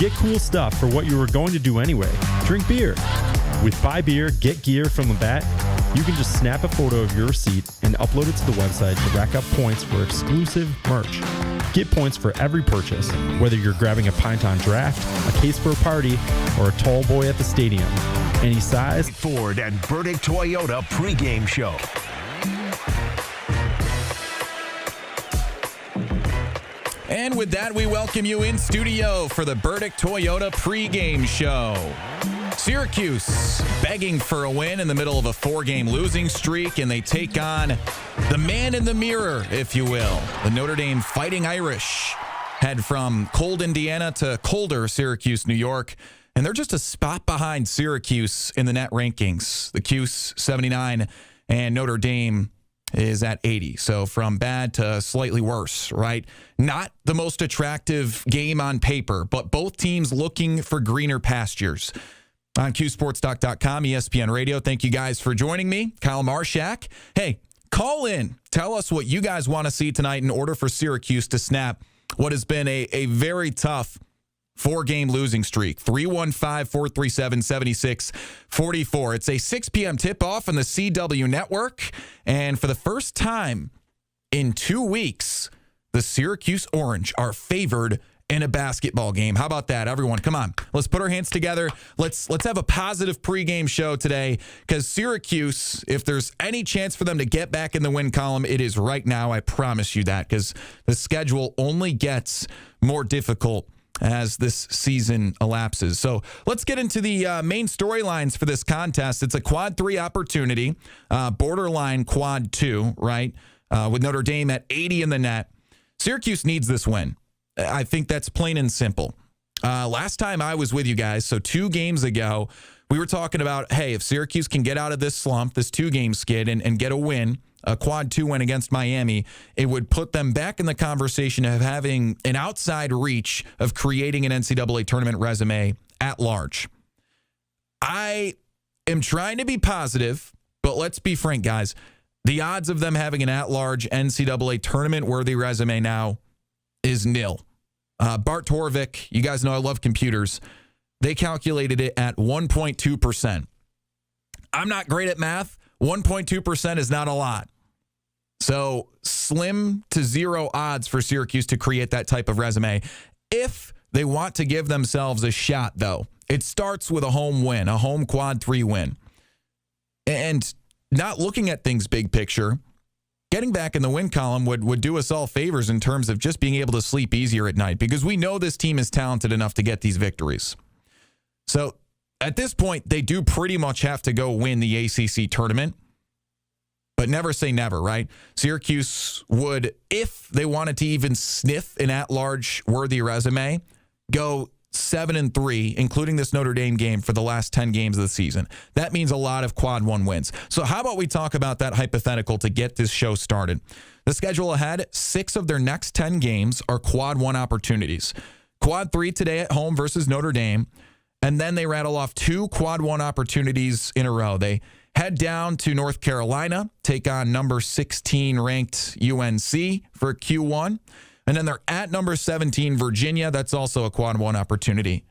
Get cool stuff for what you were going to do anyway. Drink beer. With Buy Beer, Get Gear from Labatt, you can just snap a photo of your receipt and upload it to the website to rack up points for exclusive merch. Get points for every purchase, whether you're grabbing a pint on draft, a case for a party, or a tall boy at the stadium. Any size. Ford and Burdick Toyota pregame show. And with that, we welcome you in studio for the Burdick Toyota pregame show. Syracuse begging for a win in the middle of a 4-game losing streak, and they take on the man in the mirror, if you will. The Notre Dame Fighting Irish head from cold Indiana to colder Syracuse, New York, and they're just a spot behind Syracuse in the net rankings. The Cuse 79 and Notre Dame is at 80. So from bad to slightly worse, right? Not the most attractive game on paper, but both teams looking for greener pastures. On CuseSportsTalk.com, ESPN Radio. Thank you guys for joining me. Kyle Marchak. Hey, call in. Tell us what you guys want to see tonight in order for Syracuse to snap what has been a very tough 4-game losing streak. 315-437-7644. It's a 6 p.m. tip-off on the CW network. And for the first time in 2 weeks, the Syracuse Orange are favored in a basketball game. How about that, everyone? Come on. Let's put our hands together. Let's have a positive pregame show today, because Syracuse, if there's any chance for them to get back in the win column, it is right now. I promise you that, because the schedule only gets more difficult as this season elapses. So let's get into the main storylines for this contest. It's a quad 3 opportunity, borderline quad 2, right? With Notre Dame at 80 in the net. Syracuse needs this win. I think that's plain and simple. Last time I was with you guys, so 2 games ago, we were talking about, hey, if Syracuse can get out of this slump, this 2-game skid, and get a win, a quad 2 win against Miami, it would put them back in the conversation of having an outside reach of creating an NCAA tournament resume at large. I am trying to be positive, but let's be frank, guys. The odds of them having an at-large NCAA tournament-worthy resume now is nil. Bart Torvik, you guys know I love computers. They calculated it at 1.2%. I'm not great at math. 1.2% is not a lot. So slim to zero odds for Syracuse to create that type of resume. If they want to give themselves a shot, though, it starts with a home win, a home quad 3 win. And not looking at things big picture, getting back in the win column would do us all favors in terms of just being able to sleep easier at night, because we know this team is talented enough to get these victories. So at this point, they do pretty much have to go win the ACC tournament, but never say never, right? Syracuse would, if they wanted to even sniff an at-large worthy resume, go 7-3, including this Notre Dame game, for the last 10 games of the season. That means a lot of quad 1 wins. So how about we talk about that hypothetical to get this show started? The schedule ahead, 6 of their next 10 games are quad 1 opportunities. Quad 3 today at home versus Notre Dame, and then they rattle off 2 quad 1 opportunities in a row. They head down to North Carolina, take on number 16 ranked UNC for Q1. And then they're at number 17, Virginia. That's also a quad 1 opportunity.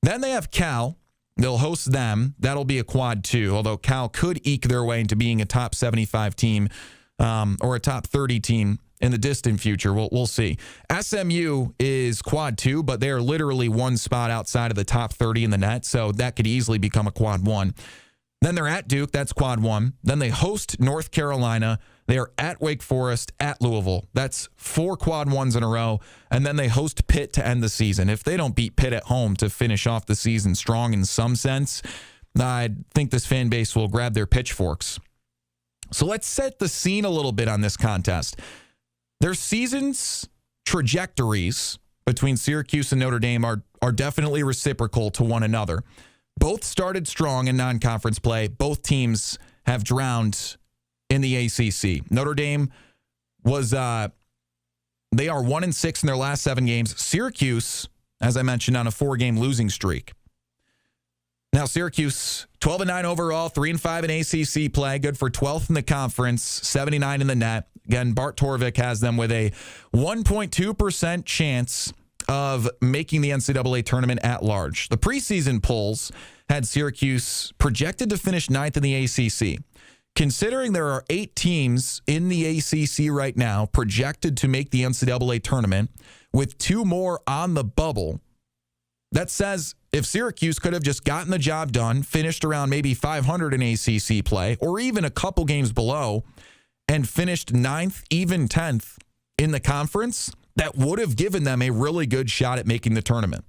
Then they have Cal. They'll host them. That'll be a quad 2, although Cal could eke their way into being a top 75 team or a top 30 team in the distant future. We'll see. SMU is quad 2, but they're literally one spot outside of the top 30 in the net, so that could easily become a quad 1. Then they're at Duke. That's quad 1. Then they host North Carolina. They are at Wake Forest, at Louisville. That's 4 quad 1s in a row. And then they host Pitt to end the season. If they don't beat Pitt at home to finish off the season strong in some sense, I think this fan base will grab their pitchforks. So let's set the scene a little bit on this contest. Their season's trajectories between Syracuse and Notre Dame are definitely reciprocal to one another. Both started strong in non-conference play. Both teams have drowned in the ACC. Notre Dame was, they are 1-6 in their last 7 games. Syracuse, as I mentioned, on a 4-game losing streak. Now, Syracuse, 12-9 overall, 3-5 in ACC play, good for 12th in the conference, 79 in the net. Again, Bart Torvik has them with a 1.2% chance of making the NCAA tournament at large. The preseason polls had Syracuse projected to finish 9th in the ACC. Considering there are 8 teams in the ACC right now projected to make the NCAA tournament, with 2 more on the bubble, that says if Syracuse could have just gotten the job done, finished around maybe 500 in ACC play, or even a couple games below, and finished 9th, even 10th in the conference, that would have given them a really good shot at making the tournament.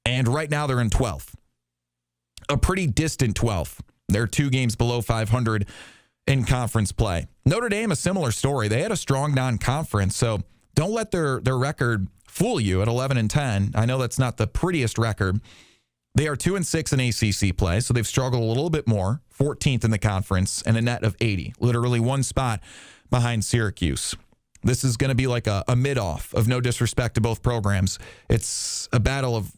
And right now they're in 12th. A pretty distant 12th. They're 2 games below 500 in conference play. Notre Dame, a similar story. They had a strong non-conference, so don't let their record fool you at 11-10. I know that's not the prettiest record. They are 2-6 in ACC play, so they've struggled a little bit more. 14th in the conference and a net of 80. Literally 1 spot behind Syracuse. This is going to be like a mid-off, of no disrespect to both programs. It's a battle of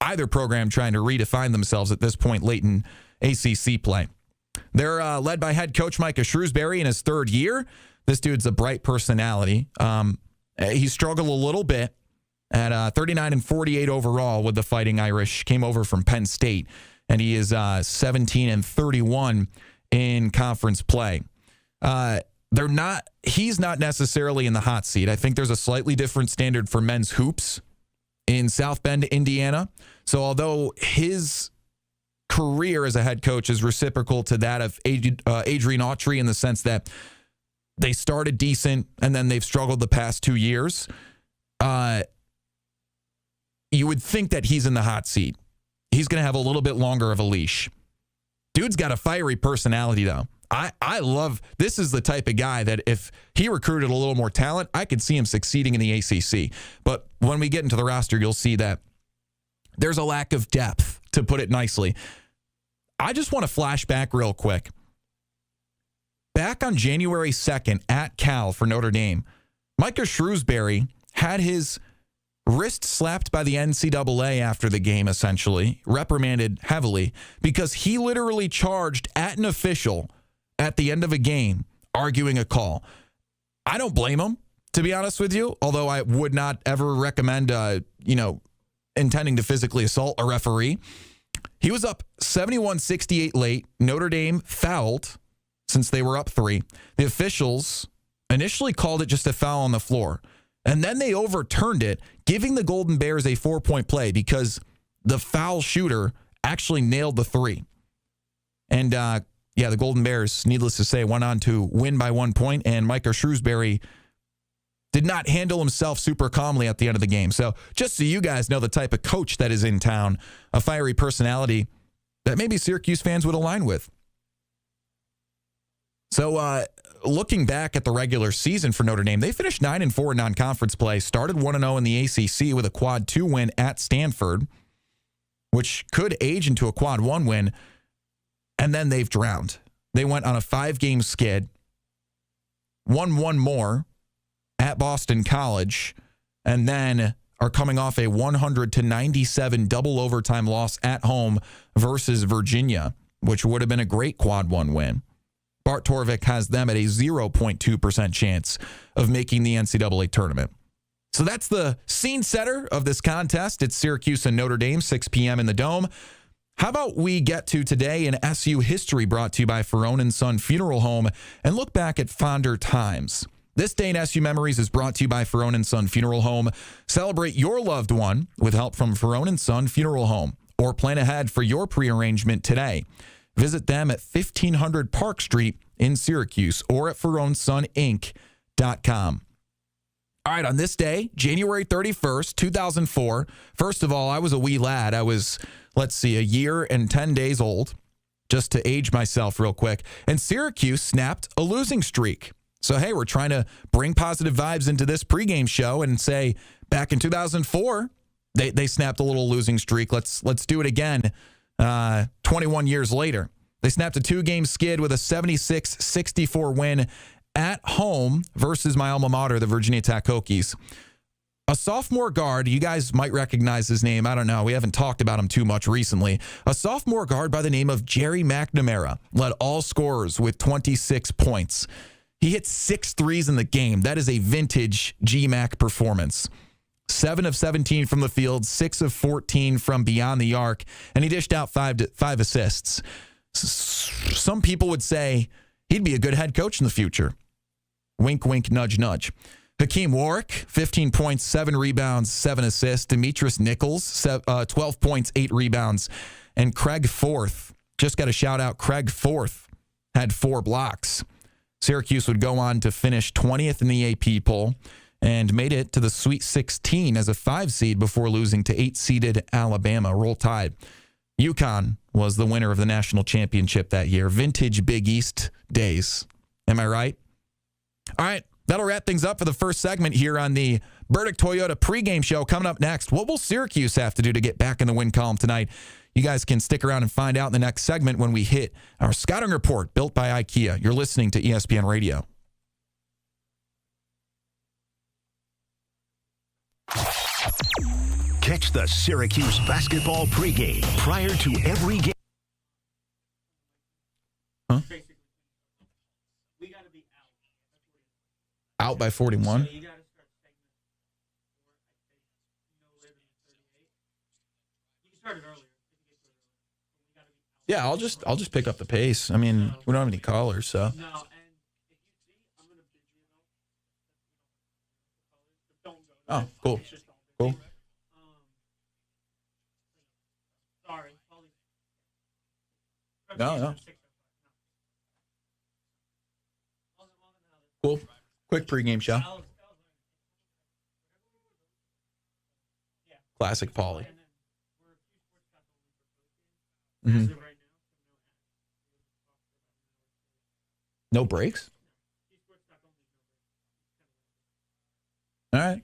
either program trying to redefine themselves at this point late in ACC play. They're led by head coach Micah Shrewsbury in his 3rd year. This dude's a bright personality. He struggled a little bit at 39-48 overall with the Fighting Irish. Came over from Penn State, and he is 17-31 in conference play. He's not necessarily in the hot seat. I think there's a slightly different standard for men's hoops in South Bend, Indiana. So although his career as a head coach is reciprocal to that of Adrian Autry in the sense that they started decent and then they've struggled the past 2 years, you would think that he's in the hot seat. He's going to have a little bit longer of a leash. Dude's got a fiery personality, though. I love, this is the type of guy that if he recruited a little more talent, I could see him succeeding in the ACC. But when we get into the roster, you'll see that there's a lack of depth, to put it nicely. I just want to flash back real quick. Back on January 2nd at Cal for Notre Dame, Micah Shrewsbury had his wrist slapped by the NCAA after the game, essentially, reprimanded heavily, because he literally charged at an official at the end of a game, arguing a call. I don't blame him, to be honest with you, although I would not ever recommend, intending to physically assault a referee. He was up 71-68 late. Notre Dame fouled since they were up 3. The officials initially called it just a foul on the floor, and then they overturned it, giving the Golden Bears a 4-point play because the foul shooter actually nailed the 3. And, the Golden Bears, needless to say, went on to win by 1 point, and Micah Shrewsbury did not handle himself super calmly at the end of the game. So just so you guys know the type of coach that is in town, a fiery personality that maybe Syracuse fans would align with. So looking back at the regular season for Notre Dame, they finished 9-4 in non-conference play, started 1-0 in the ACC with a quad 2 win at Stanford, which could age into a quad 1 win, and then they've drowned. They went on a 5-game skid, won 1 more at Boston College, and then are coming off a 100-97 double overtime loss at home versus Virginia, which would have been a great quad 1 win. Bart Torvik has them at a 0.2% chance of making the NCAA tournament. So that's the scene setter of this contest. It's Syracuse and Notre Dame, 6 p.m. in the Dome. How about we get to today in SU history, brought to you by Ferrone & Son Funeral Home, and look back at fonder times. This day in SU Memories is brought to you by Ferrone & Son Funeral Home. Celebrate your loved one with help from Ferrone & Son Funeral Home, or plan ahead for your prearrangement today. Visit them at 1500 Park Street in Syracuse or at FerroneSonInc.com. All right, on this day, January 31st, 2004, first of all, I was a wee lad. I was, a year and 10 days old, just to age myself real quick. And Syracuse snapped a losing streak. So, hey, we're trying to bring positive vibes into this pregame show and say, back in 2004, they snapped a little losing streak. Let's do it again 21 years later. They snapped a 2-game skid with a 76-64 win at home versus my alma mater, the Virginia Tech Hokies. A sophomore guard, you guys might recognize his name. I don't know. We haven't talked about him too much recently. A sophomore guard by the name of Jerry McNamara led all scorers with 26 points. He hit 6 threes in the game. That is a vintage GMAC performance. 7 of 17 from the field, 6 of 14 from beyond the arc, and he dished out five assists. Some people would say he'd be a good head coach in the future. Wink, wink, nudge, nudge. Hakeem Warwick, 15 points, 7 rebounds, 7 assists. Demetrius Nichols, 12 points, 8 rebounds. And Craig Forth, just got to shout out Craig Forth, had 4 blocks. Syracuse would go on to finish 20th in the AP poll and made it to the Sweet 16 as a 5 seed before losing to 8-seeded Alabama. Roll Tide. UConn was the winner of the national championship that year. Vintage Big East days. Am I right? All right, that'll wrap things up for the first segment here on the Burdick Toyota pregame show. Coming up next, what will Syracuse have to do to get back in the win column tonight? You guys can stick around and find out in the next segment when we hit our scouting report built by IKEA. You're listening to ESPN Radio. Catch the Syracuse basketball pregame prior to every game. Huh? Out by 41? Yeah, I'll just pick up the pace. I mean, we don't have any callers, so. Oh, cool. Cool. No. Cool. Quick pregame show. Classic Pauly. Mm-hmm. No breaks? All right.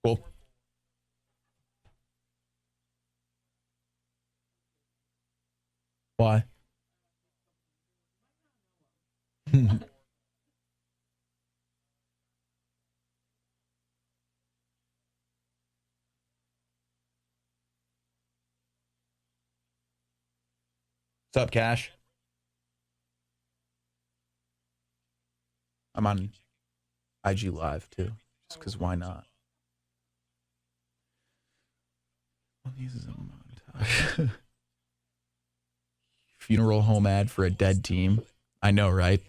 Cool. Why? What's up, Cash? I'm on IG Live, too, just because why not? Well, this is a montage. Funeral home ad for a dead team. I know, right?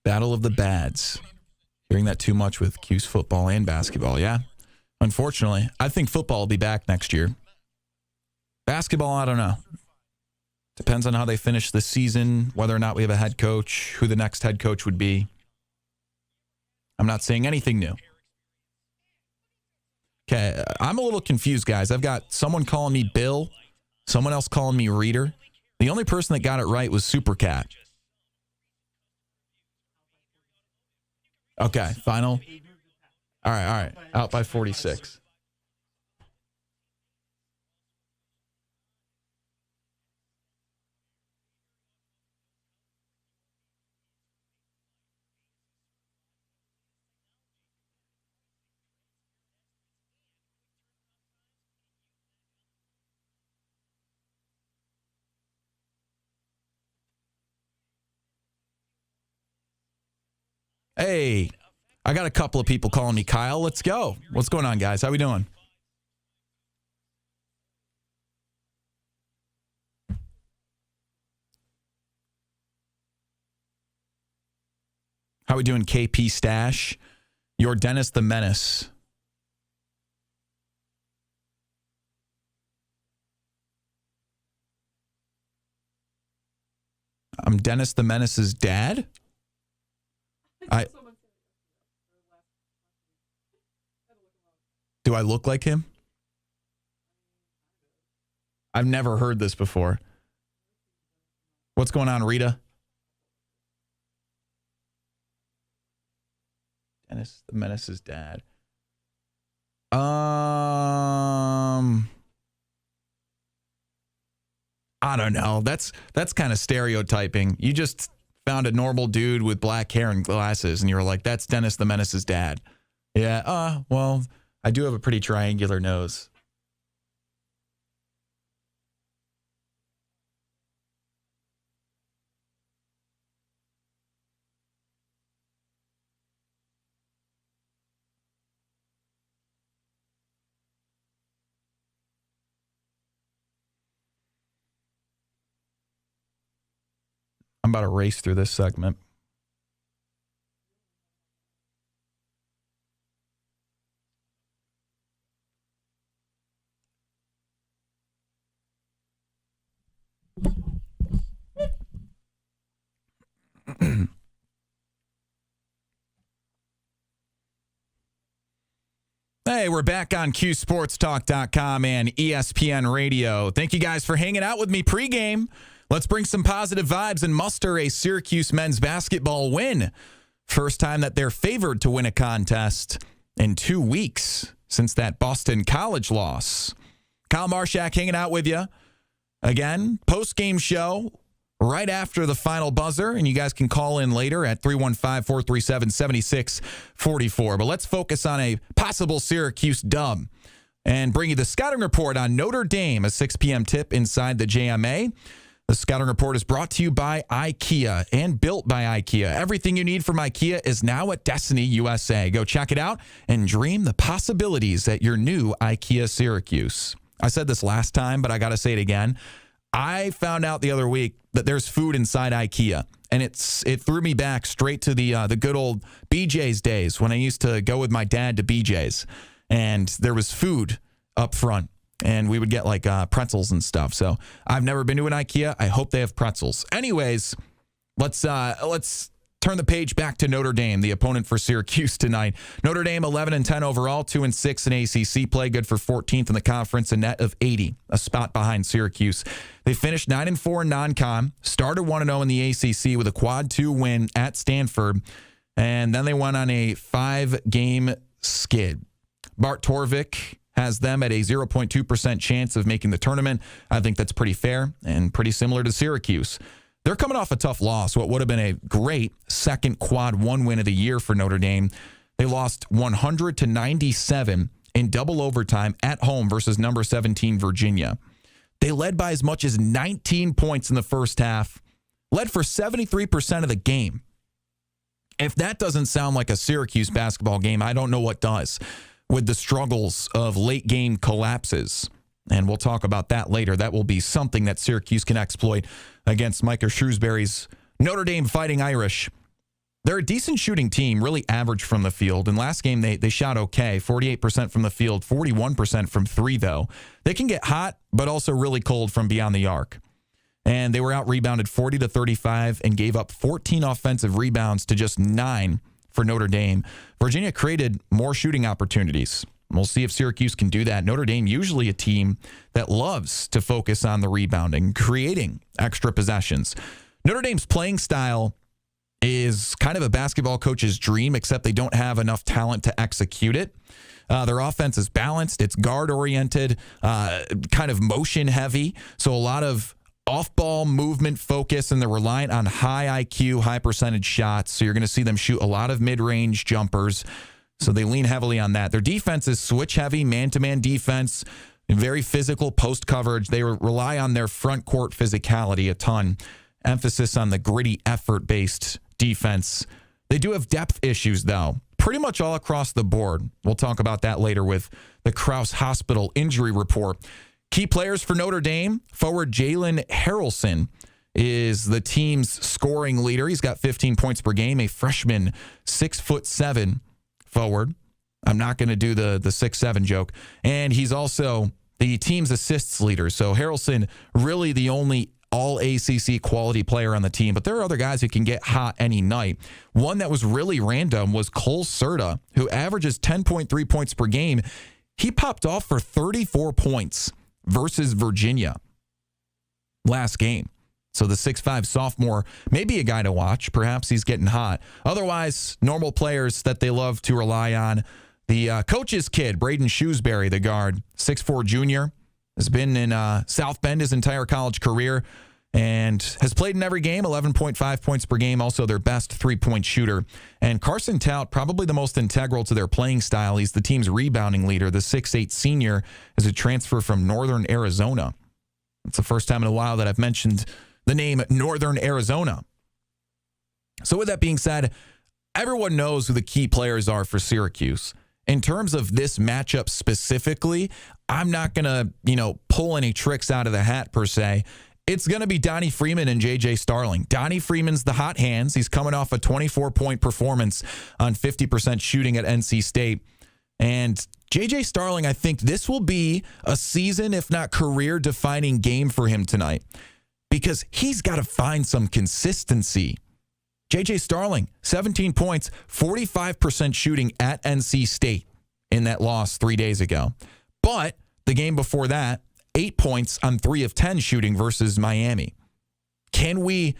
Battle of the Bads. Hearing that too much with Cuse football and basketball, yeah. Unfortunately, I think football will be back next year. Basketball, I don't know. Depends on how they finish this season, whether or not we have a head coach, who the next head coach would be. I'm not saying anything new. Okay, I'm a little confused, guys. I've got someone calling me Bill, someone else calling me Reader. The only person that got it right was Supercat. Okay, final. All right. Out by 46. Hey, I got a couple of people calling me Kyle. Let's go. What's going on, guys? How we doing? How we doing, KP Stash? You're Dennis the Menace. I'm Dennis the Menace's dad? Do I look like him? I've never heard this before. What's going on, Rita? Dennis the Menace's dad. I don't know. That's kind of stereotyping. You just found a normal dude with black hair and glasses, and you were like, that's Dennis the Menace's dad. Yeah, well, I do have a pretty triangular nose. I'm about to race through this segment. Hey, we're back on CuseSportsTalk.com and ESPN Radio. Thank you guys for hanging out with me pregame. Let's bring some positive vibes and muster a Syracuse men's basketball win. First time that they're favored to win a contest in 2 weeks since that Boston College loss. Kyle Marchak hanging out with you. Again, post-game show right after the final buzzer, and you guys can call in later at 315-437-7644. But let's focus on a possible Syracuse dub and bring you the scouting report on Notre Dame, a 6 p.m. tip inside the JMA. The scouting report is brought to you by IKEA and built by IKEA. Everything you need from IKEA is now at Destiny USA. Go check it out and dream the possibilities at your new IKEA Syracuse. I said this last time, but I got to say it again. I found out the other week that there's food inside IKEA, and it threw me back straight to the good old BJ's days when I used to go with my dad to BJ's, and there was food up front. And we would get like pretzels and stuff. So I've never been to an IKEA. I hope they have pretzels. Anyways, let's turn the page back to Notre Dame, the opponent for Syracuse tonight. Notre Dame 11-10 overall, 2-6 in ACC play, good for 14th in the conference, a net of 80, a spot behind Syracuse. They finished 9-4 in non-con, started 1-0 in the ACC with a quad 2 win at Stanford, and then they went on a 5-game skid. Bart Torvik has them at a 0.2% chance of making the tournament. I think that's pretty fair and pretty similar to Syracuse. They're coming off a tough loss, what would have been a great second quad 1 win of the year for Notre Dame. They lost 100-97 in double overtime at home versus number 17 Virginia. They led by as much as 19 points in the first half, led for 73% of the game. If that doesn't sound like a Syracuse basketball game, I don't know what does, with the struggles of late game collapses. And we'll talk about that later. That will be something that Syracuse can exploit against Micah Shrewsbury's Notre Dame Fighting Irish. They're a decent shooting team, really average from the field. And last game, they shot okay, 48% from the field, 41% from three, though. They can get hot, but also really cold from beyond the arc. And they were out-rebounded 40-35 and gave up 14 offensive rebounds to just 9 for Notre Dame. Virginia created more shooting opportunities. We'll see if Syracuse can do that. Notre Dame, usually a team that loves to focus on the rebounding, creating extra possessions. Notre Dame's playing style is kind of a basketball coach's dream, except they don't have enough talent to execute it. Their offense is balanced. It's guard-oriented, kind of motion-heavy. So a lot of off-ball movement focus, and they're reliant on high IQ, high-percentage shots. So you're going to see them shoot a lot of mid-range jumpers. So they lean heavily on that. Their defense is switch-heavy, man-to-man defense, very physical post coverage. They rely on their front court physicality a ton. Emphasis on the gritty, effort-based defense. They do have depth issues, though, pretty much all across the board. We'll talk about that later with the Krause Hospital injury report. Key players for Notre Dame, forward Jalen Harrelson is the team's scoring leader. He's got 15 points per game, a freshman 6'7" forward. I'm not going to do the 6'7" joke. And he's also the team's assists leader. So Harrelson, really the only all-ACC quality player on the team. But there are other guys who can get hot any night. One that was really random was Cole Serta, who averages 10.3 points per game. He popped off for 34 points versus Virginia last game. So the 6'5" sophomore may be a guy to watch. Perhaps he's getting hot. Otherwise, normal players that they love to rely on. The coach's kid, Braden Shrewsbury, the guard, 6'4" junior, has been in South Bend his entire college career and has played in every game, 11.5 points per game, also their best three-point shooter. And Carson Tout, probably the most integral to their playing style. He's the team's rebounding leader. The 6'8 senior is a transfer from Northern Arizona. It's the first time in a while that I've mentioned the name Northern Arizona. So with that being said, everyone knows who the key players are for Syracuse. In terms of this matchup specifically, I'm not going to, pull any tricks out of the hat per se. It's going to be Donnie Freeman and J.J. Starling. Donnie Freeman's the hot hands. He's coming off a 24-point performance on 50% shooting at NC State. And J.J. Starling, I think this will be a season, if not career-defining game for him tonight, because he's got to find some consistency. J.J. Starling, 17 points, 45% shooting at NC State in that loss 3 days ago. But the game before that, 8 points on 3 of 10 shooting versus Miami. Can we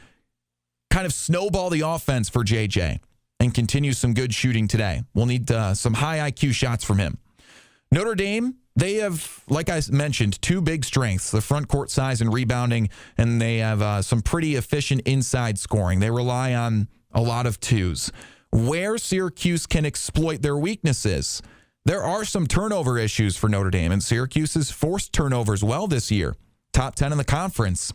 kind of snowball the offense for J.J. and continue some good shooting today? We'll need some high IQ shots from him. Notre Dame, they have, like I mentioned, 2 big strengths, the front court size and rebounding, and they have some pretty efficient inside scoring. They rely on a lot of twos. Where Syracuse can exploit their weaknesses, there are some turnover issues for Notre Dame, and Syracuse has forced turnovers well this year, top 10 in the conference.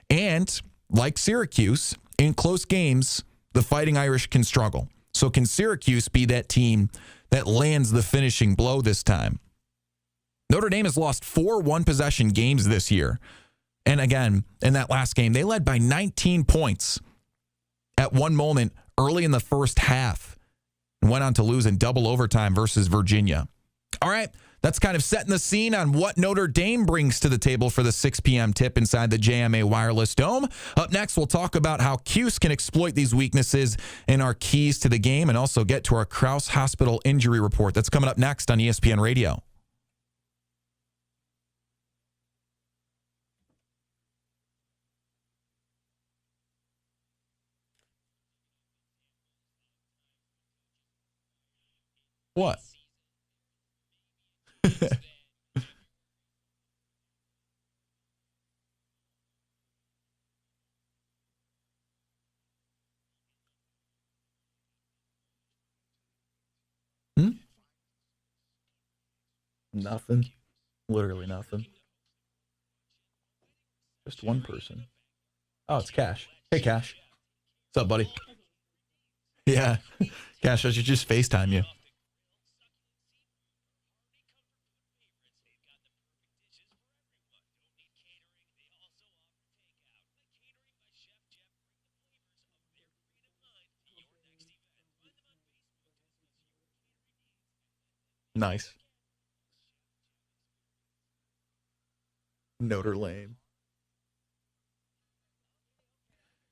And like Syracuse, in close games, the Fighting Irish can struggle. So can Syracuse be that team that lands the finishing blow this time? Notre Dame has lost 4 one-possession games this year. And again, in that last game, they led by 19 points at one moment early in the first half and went on to lose in double overtime versus Virginia. All right, that's kind of setting the scene on what Notre Dame brings to the table for the 6 p.m. tip inside the JMA Wireless Dome. Up next, we'll talk about how Cuse can exploit these weaknesses in our keys to the game and also get to our Krause Hospital injury report. That's coming up next on ESPN Radio. What? Nothing. Literally nothing. Just one person. Oh, it's Cash. Hey, Cash. What's up, buddy? Yeah. Cash, I should just FaceTime you. Nice. Notre Dame.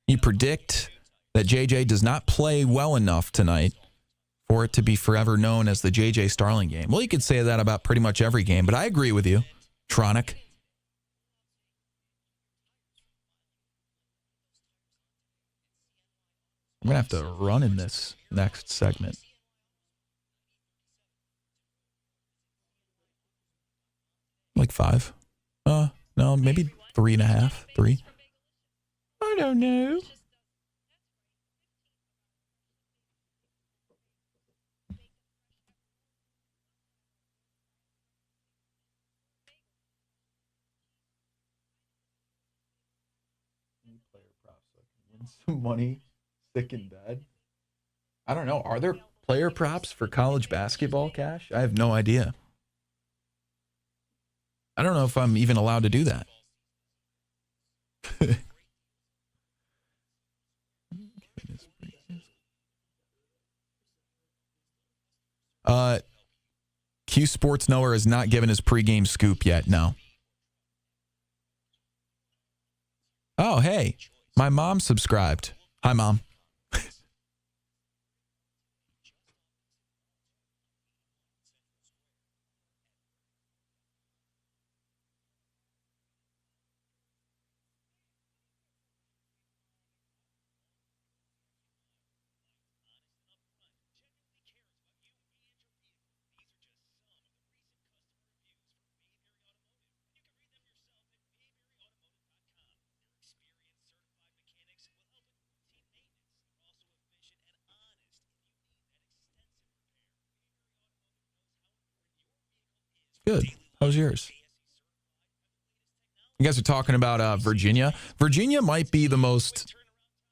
You predict that JJ does not play well enough tonight for it to be forever known as the JJ Starling game. Well, you could say that about pretty much every game, but I agree with you, Tronic. I'm going to have to run in this next segment. Like 5. No, maybe 3.5. 3. I don't know. Player props so I can win some money, sick in bed. I don't know. Are there player props for college basketball, Cash? I have no idea. I don't know if I'm even allowed to do that. Q Sports Knower has not given his pregame scoop yet, no. Oh, hey, my mom subscribed. Hi, Mom. Good. How's yours? You guys are talking about Virginia. Virginia might be the most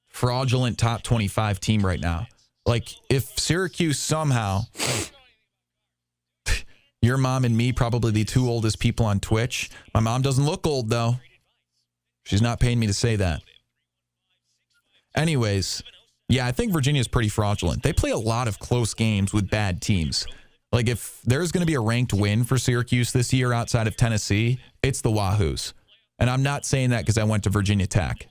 fraudulent top 25 team right now. Like, if Syracuse somehow, your mom and me, probably the two oldest people on Twitch. My mom doesn't look old, though. She's not paying me to say that. Anyways, yeah, I think Virginia's pretty fraudulent. They play a lot of close games with bad teams. Like, if there's going to be a ranked win for Syracuse this year outside of Tennessee, it's the Wahoos. And I'm not saying that because I went to Virginia Tech.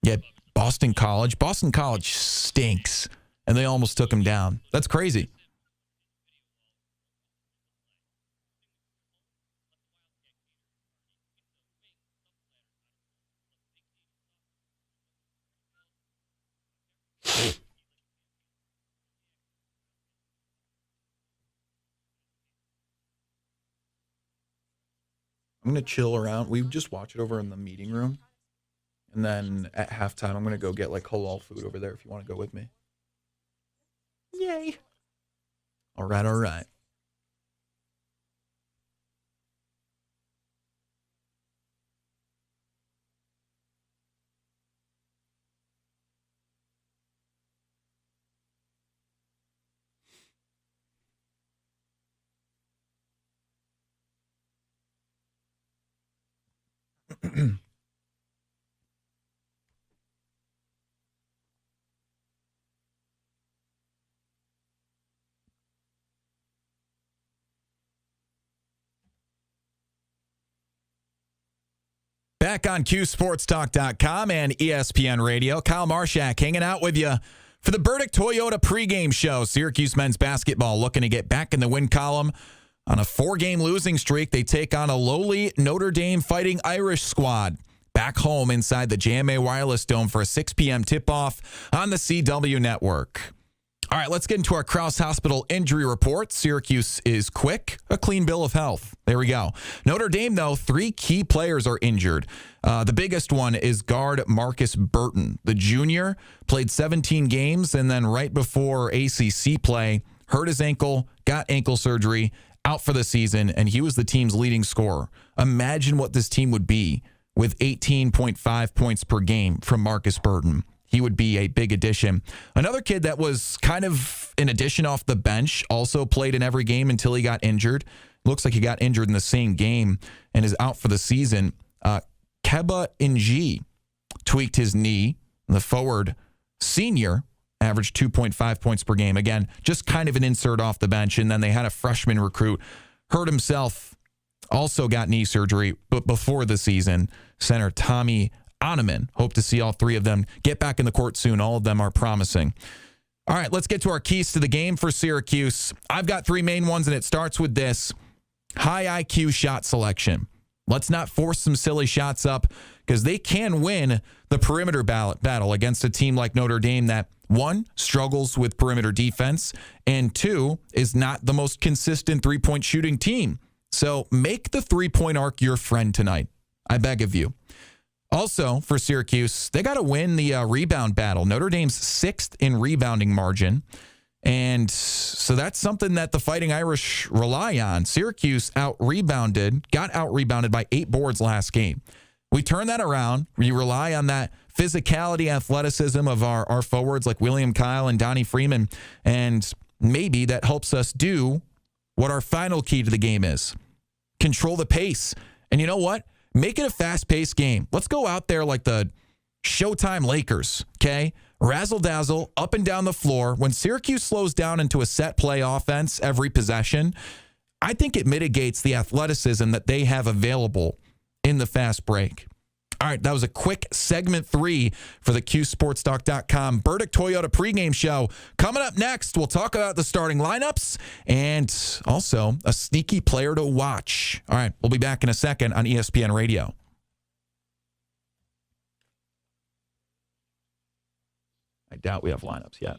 Yeah, Boston College. Boston College stinks. And they almost took them down. That's crazy. I'm going to chill around. We just watch it over in the meeting room. And then at halftime, I'm going to go get like halal food over there if you want to go with me. Yay. All right, all right. Back on CuseSportsTalk.com and ESPN Radio, Kyle Marchak hanging out with you for the Burdick Toyota pregame show. Syracuse men's basketball looking to get back in the win column on a 4-game losing streak. They take on a lowly Notre Dame Fighting Irish squad back home inside the JMA Wireless Dome for a 6 p.m. tip-off on the CW network. All right, let's get into our Krause Hospital injury report. Syracuse is quick, a clean bill of health. There we go. Notre Dame, though, 3 key players are injured. The biggest one is guard Marcus Burton. The junior played 17 games, and then right before ACC play, hurt his ankle, got ankle surgery, out for the season, and he was the team's leading scorer. Imagine what this team would be with 18.5 points per game from Marcus Burton. He would be a big addition. Another kid that was kind of an addition off the bench, also played in every game until he got injured. Looks like he got injured in the same game and is out for the season. Keba Ng tweaked his knee. The forward senior averaged 2.5 points per game. Again, just kind of an insert off the bench. And then they had a freshman recruit hurt himself, also got knee surgery, but before the season, center Tommy Oneman. Hope to see all 3 of them get back in the court soon. All of them are promising. All right, let's get to our keys to the game for Syracuse. I've got 3 main ones, and it starts with this: high IQ shot selection. Let's not force some silly shots up because they can win the perimeter battle against a team like Notre Dame that, 1, struggles with perimeter defense, and 2, is not the most consistent three-point shooting team. So make the three-point arc your friend tonight. I beg of you. Also, for Syracuse, they got to win the rebound battle. Notre Dame's 6th in rebounding margin. And so that's something that the Fighting Irish rely on. Syracuse got out-rebounded by 8 boards last game. We turn that around. We rely on that physicality, athleticism of our forwards like William Kyle and Donnie Freeman. And maybe that helps us do what our final key to the game is: control the pace. And you know what? Make it a fast-paced game. Let's go out there like the Showtime Lakers, okay? Razzle-dazzle, up and down the floor. When Syracuse slows down into a set play offense every possession, I think it mitigates the athleticism that they have available in the fast break. All right, that was a quick segment 3 for the CuseSportsTalk.com Burdick Toyota pregame show. Coming up next, we'll talk about the starting lineups and also a sneaky player to watch. All right, we'll be back in a second on ESPN Radio. I doubt we have lineups yet.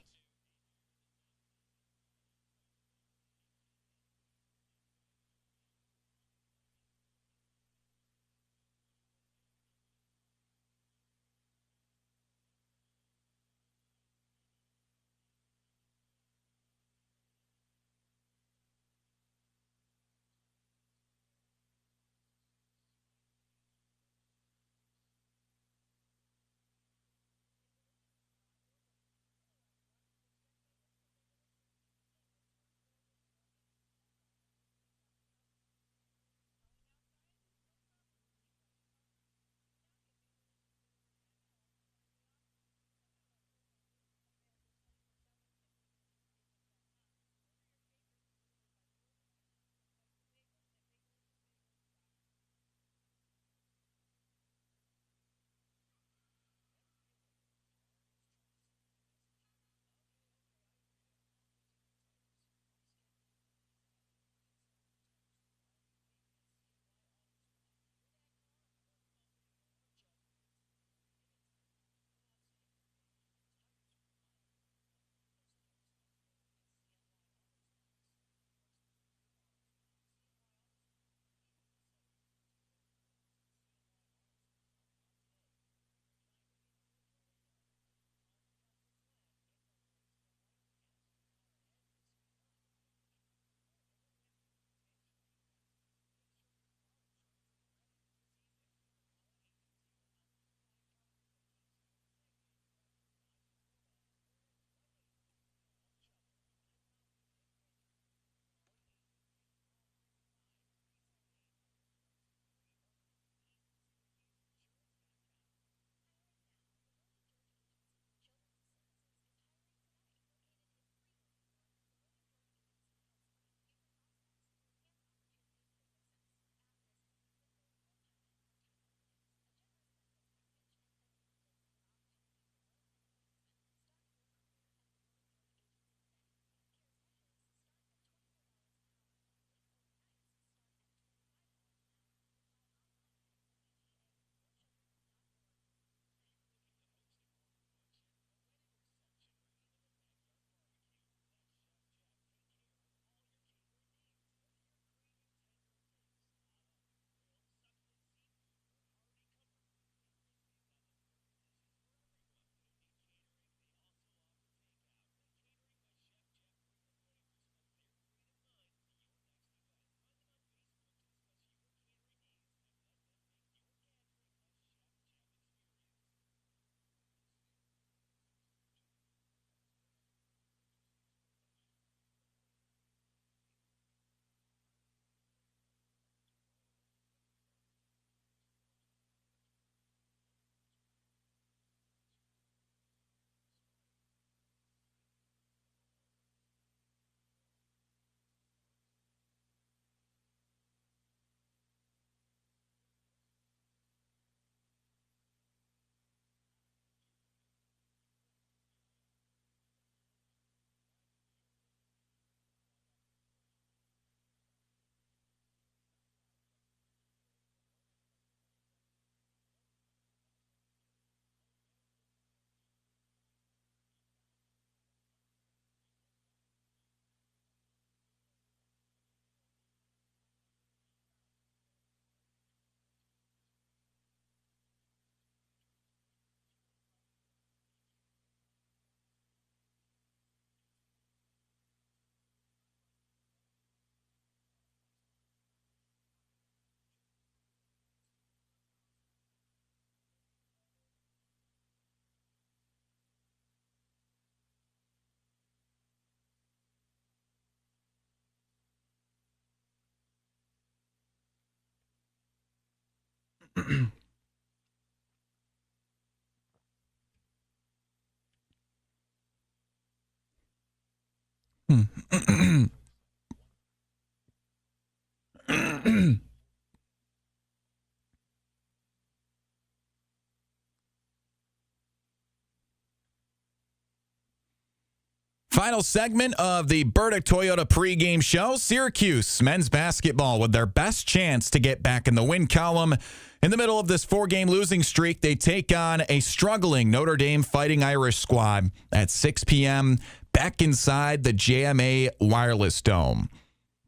Final segment of the Burdick Toyota pregame show. Syracuse men's basketball with their best chance to get back in the win column. In the middle of this 4-game losing streak, they take on a struggling Notre Dame Fighting Irish squad at 6 p.m. back inside the JMA Wireless Dome.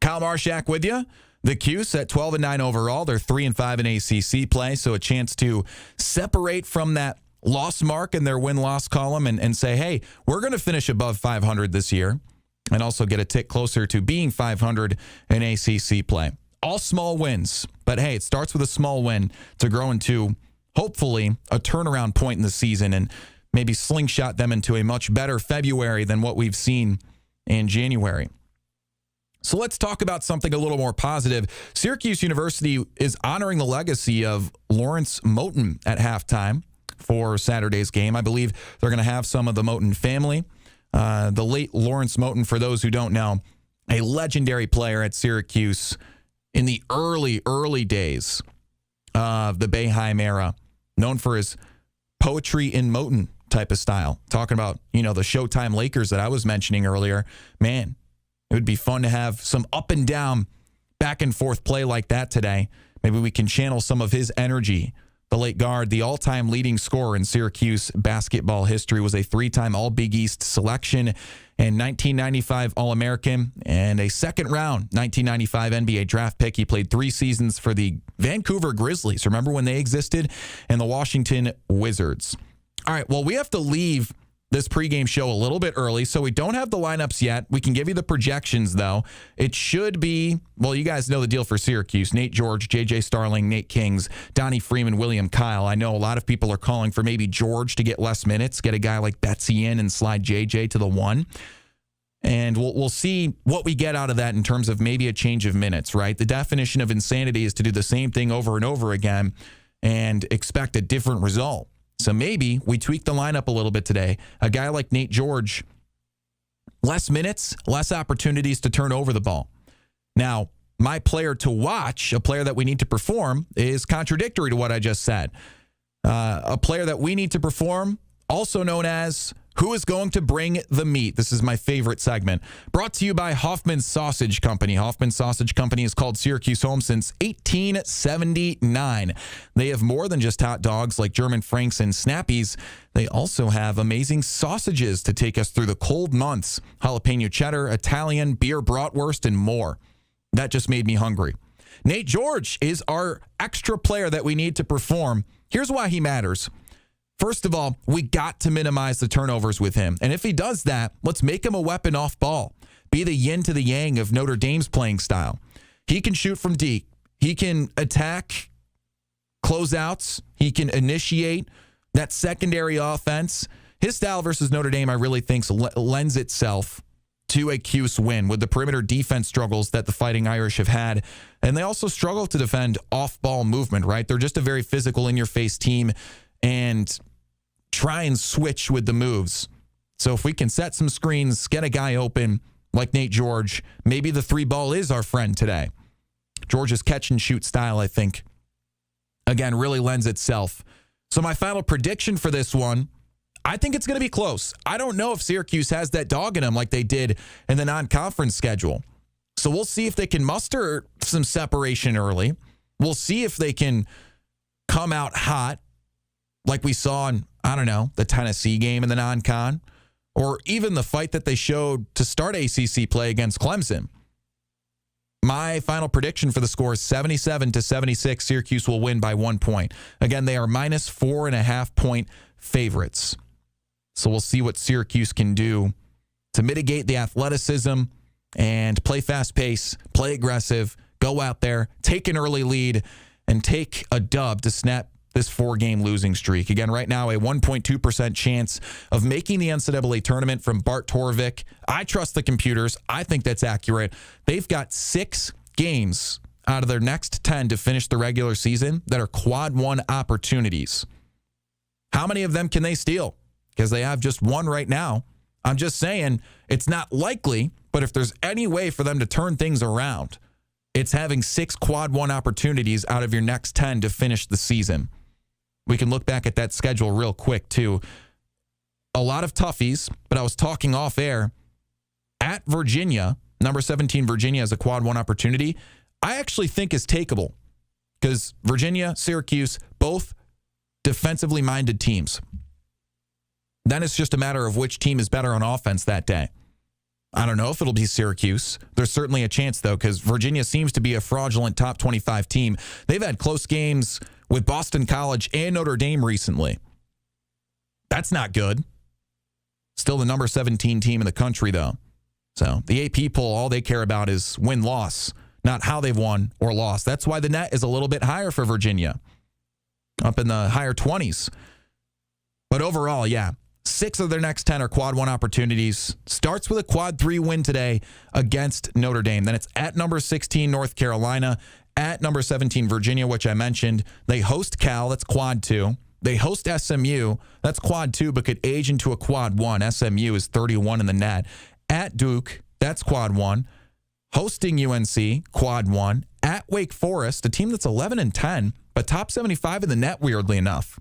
Kyle Marchak with you. The Cuse at 12-9 overall. They're 3-5 in ACC play, so a chance to separate from that loss mark in their win-loss column and say, hey, we're going to finish above 500 this year and also get a tick closer to being 500 in ACC play. All small wins, but hey, it starts with a small win to grow into, hopefully, a turnaround point in the season and maybe slingshot them into a much better February than what we've seen in January. So let's talk about something a little more positive. Syracuse University is honoring the legacy of Lawrence Moten at halftime for Saturday's game. I believe they're going to have some of the Moten family. The late Lawrence Moten, for those who don't know, a legendary player at Syracuse in the early days of the Boeheim era, known for his poetry in Moten type of style. Talking about, the Showtime Lakers that I was mentioning earlier. Man, it would be fun to have some up and down, back and forth play like that today. Maybe we can channel some of his energy. The late guard, the all-time leading scorer in Syracuse basketball history, was a 3-time All-Big East selection and 1995 All-American and a second-round 1995 NBA draft pick. He played 3 seasons for the Vancouver Grizzlies. Remember when they existed? And the Washington Wizards. All right, well, we have to leave this pregame show a little bit early, so we don't have the lineups yet. We can give you the projections, though. It should be, well, you guys know the deal for Syracuse. Nate George, J.J. Starling, Nate Kings, Donnie Freeman, William Kyle. I know a lot of people are calling for maybe George to get less minutes, get a guy like Betsy in and slide J.J. to the 1. And we'll see what we get out of that in terms of maybe a change of minutes, right? The definition of insanity is to do the same thing over and over again and expect a different result. So maybe we tweak the lineup a little bit today. A guy like Nate George, less minutes, less opportunities to turn over the ball. Now, my player to watch, a player that we need to perform, is contradictory to what I just said. A player that we need to perform, also known as Who is Going to Bring the Meat? This is my favorite segment. Brought to you by Hoffman's Sausage Company. Hoffman's Sausage Company has called Syracuse home since 1879. They have more than just hot dogs like German Franks and Snappies. They also have amazing sausages to take us through the cold months. Jalapeno cheddar, Italian, beer bratwurst, and more. That just made me hungry. Nate George is our extra player that we need to perform. Here's why he matters. First of all, we got to minimize the turnovers with him. And if he does that, let's make him a weapon off ball. Be the yin to the yang of Notre Dame's playing style. He can shoot from deep. He can attack closeouts. He can initiate that secondary offense. His style versus Notre Dame, I really think, lends itself to a Cuse win with the perimeter defense struggles that the Fighting Irish have had. And they also struggle to defend off-ball movement, right? They're just a very physical, in-your-face team and try and switch with the moves. So if we can set some screens, get a guy open like Nate George, maybe the 3-ball is our friend today. George's catch-and-shoot style, I think, again, really lends itself. So my final prediction for this one, I think it's going to be close. I don't know if Syracuse has that dog in them like they did in the non-conference schedule. So we'll see if they can muster some separation early. We'll see if they can come out hot like we saw in, I don't know, the Tennessee game in the non-con, or even the fight that they showed to start ACC play against Clemson. My final prediction for the score is 77-76. Syracuse will win by 1 point. Again, they are minus 4.5 point favorites. So we'll see what Syracuse can do to mitigate the athleticism and play fast pace, play aggressive, go out there, take an early lead, and take a dub to snap this 4-game losing streak. Again, right now, a 1.2% chance of making the NCAA tournament from Bart Torvik. I trust the computers. I think that's accurate. They've got 6 games out of their next 10 to finish the regular season that are quad one opportunities. How many of them can they steal? Because they have just one right now. I'm just saying it's not likely, but if there's any way for them to turn things around, it's having 6 quad one opportunities out of your next 10 to finish the season. We can look back at that schedule real quick, too. A lot of toughies, but I was talking off air. At Virginia, number 17 Virginia has a quad one opportunity. I actually think is takeable because Virginia, Syracuse, both defensively minded teams. Then it's just a matter of which team is better on offense that day. I don't know if it'll be Syracuse. There's certainly a chance, though, because Virginia seems to be a fraudulent top 25 team. They've had close games with Boston College and Notre Dame recently. That's not good. Still the number 17 team in the country, though. So the AP poll, all they care about is win-loss, not how they've won or lost. That's why the net is a little bit higher for Virginia, up in the higher 20s. But overall, yeah, 6 of their next 10 are quad one opportunities. Starts with a quad 3 win today against Notre Dame. Then it's at number 16, North Carolina, at number 17, Virginia, which I mentioned. They host Cal, that's quad 2. They host SMU, that's quad 2, but could age into a quad 1. SMU is 31 in the net. At Duke, that's quad 1. Hosting UNC, quad 1. At Wake Forest, a team that's 11 and 10, but top 75 in the net, weirdly enough.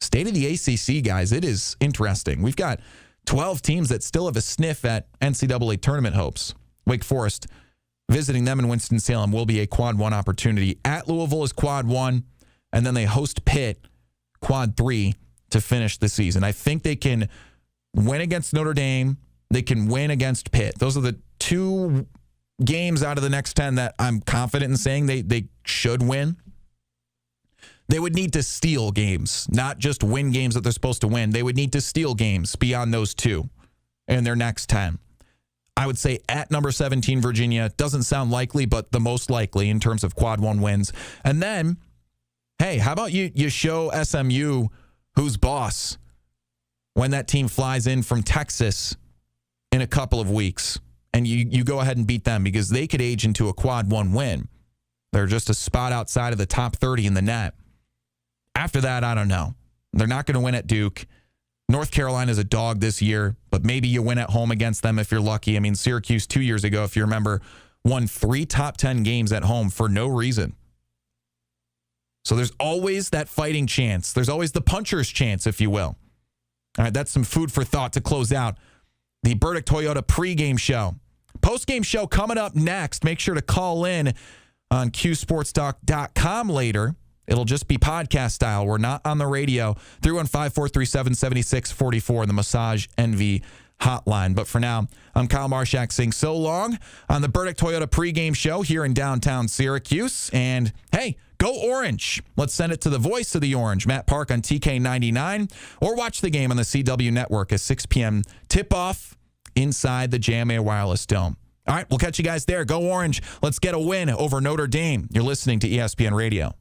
State of the ACC, guys, it is interesting. We've got 12 teams that still have a sniff at NCAA tournament hopes. Wake Forest, visiting them in Winston-Salem will be a quad 1 opportunity. At Louisville is quad 1, and then they host Pitt, quad 3, to finish the season. I think they can win against Notre Dame. They can win against Pitt. Those are the 2 games out of the next 10 that I'm confident in saying they should win. They would need to steal games, not just win games that they're supposed to win. They would need to steal games beyond those 2 in their next 10. I would say at number 17, Virginia, doesn't sound likely, but the most likely in terms of quad 1 wins. And then, hey, how about you show SMU who's boss when that team flies in from Texas in a couple of weeks, and you go ahead and beat them because they could age into a quad 1 win. They're just a spot outside of the top 30 in the net. After that, I don't know. They're not going to win at Duke. North Carolina is a dog this year, but maybe you win at home against them if you're lucky. I mean, Syracuse 2 years ago, if you remember, won 3 top 10 games at home for no reason. So there's always that fighting chance. There's always the puncher's chance, if you will. All right, that's some food for thought to close out the Burdick Toyota pregame show. Postgame show coming up next. Make sure to call in on QSportsTalk.com later. It'll just be podcast style. We're not on the radio. 315-437-7644 in the Massage Envy hotline. But for now, I'm Kyle Marchak saying so long on the Burdick Toyota pregame show here in downtown Syracuse. And hey, go Orange. Let's send it to the voice of the Orange, Matt Park on TK99, or watch the game on the CW network at 6 p.m. tip-off inside the JMA Wireless Dome. All right, we'll catch you guys there. Go Orange. Let's get a win over Notre Dame. You're listening to ESPN Radio.